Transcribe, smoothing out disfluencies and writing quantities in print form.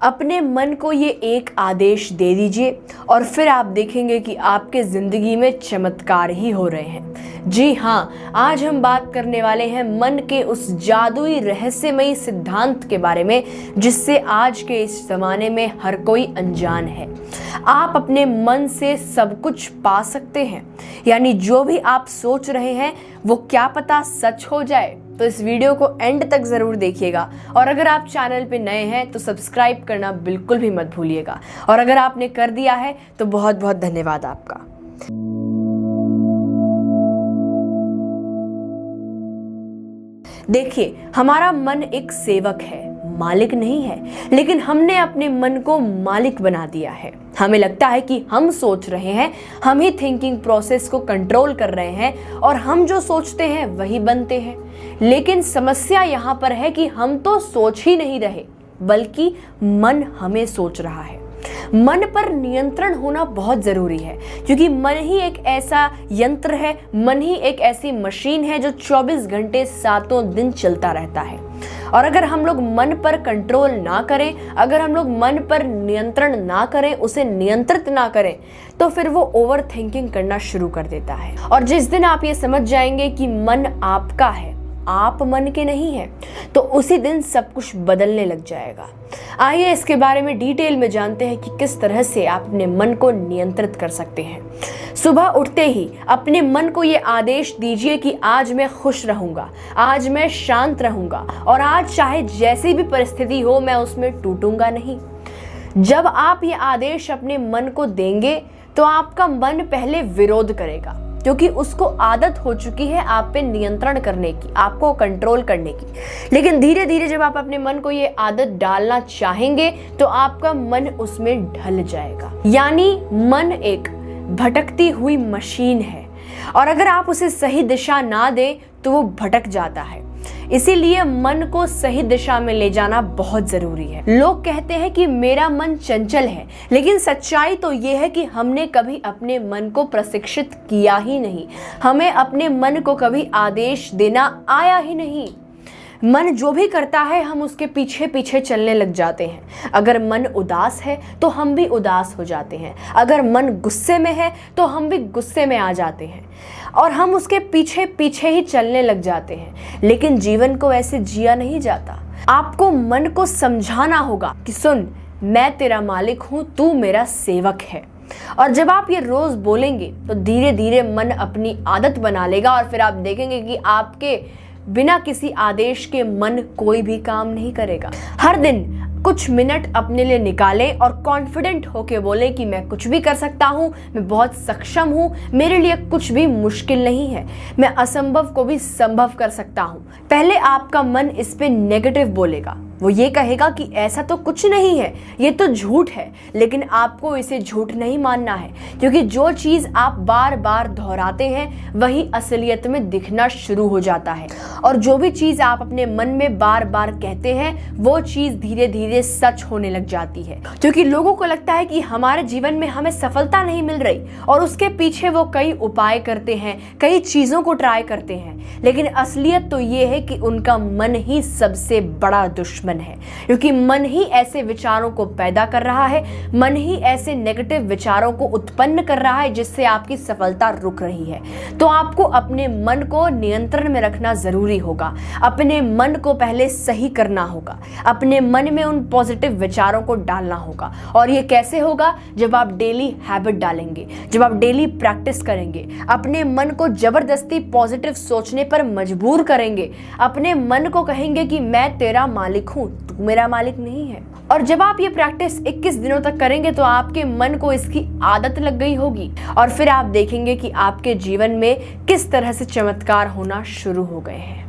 अपने मन को ये एक आदेश दे दीजिए और फिर आप देखेंगे कि आपके ज़िंदगी में चमत्कार ही हो रहे हैं। जी हाँ, आज हम बात करने वाले हैं मन के उस जादुई रहस्यमयी सिद्धांत के बारे में जिससे आज के इस ज़माने में हर कोई अनजान है। आप अपने मन से सब कुछ पा सकते हैं, यानी जो भी आप सोच रहे हैं वो क्या पता सच हो जाए। तो इस वीडियो को एंड तक ज़रूर देखिएगा और अगर आप चैनल पे नए हैं तो सब्सक्राइब करना बिल्कुल भी मत भूलिएगा और अगर आपने कर दिया है तो बहुत बहुत धन्यवाद आपका। देखिए, हमारा मन एक सेवक है, मालिक नहीं है, लेकिन हमने अपने मन को मालिक बना दिया है। हमें लगता है कि हम सोच रहे हैं, हम ही थिंकिंग प्रोसेस को कंट्रोल कर रहे हैं और हम जो सोचते हैं वही बनते हैं। लेकिन समस्या यहाँ पर है कि हम तो सोच ही नहीं रहे, बल्कि मन हमें सोच रहा है। मन पर नियंत्रण होना बहुत ज़रूरी है क्योंकि मन ही एक ऐसा यंत्र है, मन ही एक ऐसी मशीन है जो 24 घंटे 7 दिन चलता रहता है। और अगर हम लोग मन पर कंट्रोल ना करें, अगर हम लोग मन पर नियंत्रण ना करें, उसे नियंत्रित ना करें, तो फिर वो ओवर थिंकिंग करना शुरू कर देता है। और जिस दिन आप ये समझ जाएंगे कि मन आपका है, आप मन के नहीं हैं, तो उसी दिन सब कुछ बदलने लग जाएगा। आइए इसके बारे में डिटेल में जानते हैं कि किस तरह से आप अपने मन को नियंत्रित कर सकते हैं। सुबह उठते ही अपने मन को ये आदेश दीजिए कि आज मैं खुश रहूंगा, आज मैं शांत रहूंगा और आज चाहे जैसी भी परिस्थिति हो मैं उसमें टूटूंगा नहीं। जब आप ये आदेश अपने मन को देंगे तो आपका मन पहले विरोध करेगा क्योंकि उसको आदत हो चुकी है आप पे नियंत्रण करने की, आपको कंट्रोल करने की। लेकिन धीरे धीरे जब आप अपने मन को ये आदत डालना चाहेंगे तो आपका मन उसमें ढल जाएगा। यानी मन एक भटकती हुई मशीन है और अगर आप उसे सही दिशा ना दें तो वो भटक जाता है। इसीलिए मन को सही दिशा में ले जाना बहुत जरूरी है। लोग कहते हैं कि मेरा मन चंचल है, लेकिन सच्चाई तो ये है कि हमने कभी अपने मन को प्रशिक्षित किया ही नहीं। हमें अपने मन को कभी आदेश देना आया ही नहीं। मन जो भी करता है हम उसके पीछे पीछे चलने लग जाते हैं। अगर मन उदास है तो हम भी उदास हो जाते हैं, अगर मन गुस्से में है तो हम भी गुस्से में आ जाते हैं और हम उसके पीछे पीछे ही चलने लग जाते हैं। लेकिन जीवन को ऐसे जिया नहीं जाता। आपको मन को समझाना होगा कि सुन, मैं तेरा मालिक हूं, तू मेरा सेवक है। और जब आप ये रोज बोलेंगे तो धीरे धीरे मन अपनी आदत बना लेगा और फिर आप देखेंगे कि आपके बिना किसी आदेश के मन कोई भी काम नहीं करेगा। हर दिन कुछ मिनट अपने लिए निकालें और कॉन्फिडेंट होके बोलें कि मैं कुछ भी कर सकता हूँ, मैं बहुत सक्षम हूँ, मेरे लिए कुछ भी मुश्किल नहीं है, मैं असंभव को भी संभव कर सकता हूँ। पहले आपका मन इस पे नेगेटिव बोलेगा, वो ये कहेगा कि ऐसा तो कुछ नहीं है, ये तो झूठ है। लेकिन आपको इसे झूठ नहीं मानना है क्योंकि जो चीज़ आप बार बार दोहराते हैं वही असलियत में दिखना शुरू हो जाता है। और जो भी चीज़ आप अपने मन में बार बार कहते हैं वो चीज़ धीरे धीरे सच होने लग जाती है। क्योंकि लोगों को लगता है कि हमारे जीवन में हमें सफलता नहीं मिल रही और उसके पीछे वो कई उपाय करते हैं, कई चीज़ों को ट्राई करते हैं। लेकिन असलियत तो ये है कि उनका मन ही सबसे बड़ा दुश्मन है, क्योंकि मन ही ऐसे विचारों को पैदा कर रहा है, मन ही ऐसे नेगेटिव विचारों को उत्पन्न कर रहा है जिससे आपकी सफलता रुक रही है। तो आपको अपने मन को नियंत्रण में रखना जरूरी होगा। अपने मन को पहले सही करना होगा, अपने मन में उन पॉजिटिव विचारों को डालना होगा। और ये कैसे होगा? जब आप डेली हैबिट डालेंगे, जब आप डेली प्रैक्टिस करेंगे, अपने मन को जबरदस्ती पॉजिटिव सोचने पर मजबूर करेंगे, अपने मन को कहेंगे कि मैं तेरा मालिक हूं, तू मेरा मालिक नहीं है। और जब आप ये प्रैक्टिस 21 दिनों तक करेंगे तो आपके मन को इसकी आदत लग गई होगी और फिर आप देखेंगे कि आपके जीवन में किस तरह से चमत्कार होना शुरू हो गए हैं।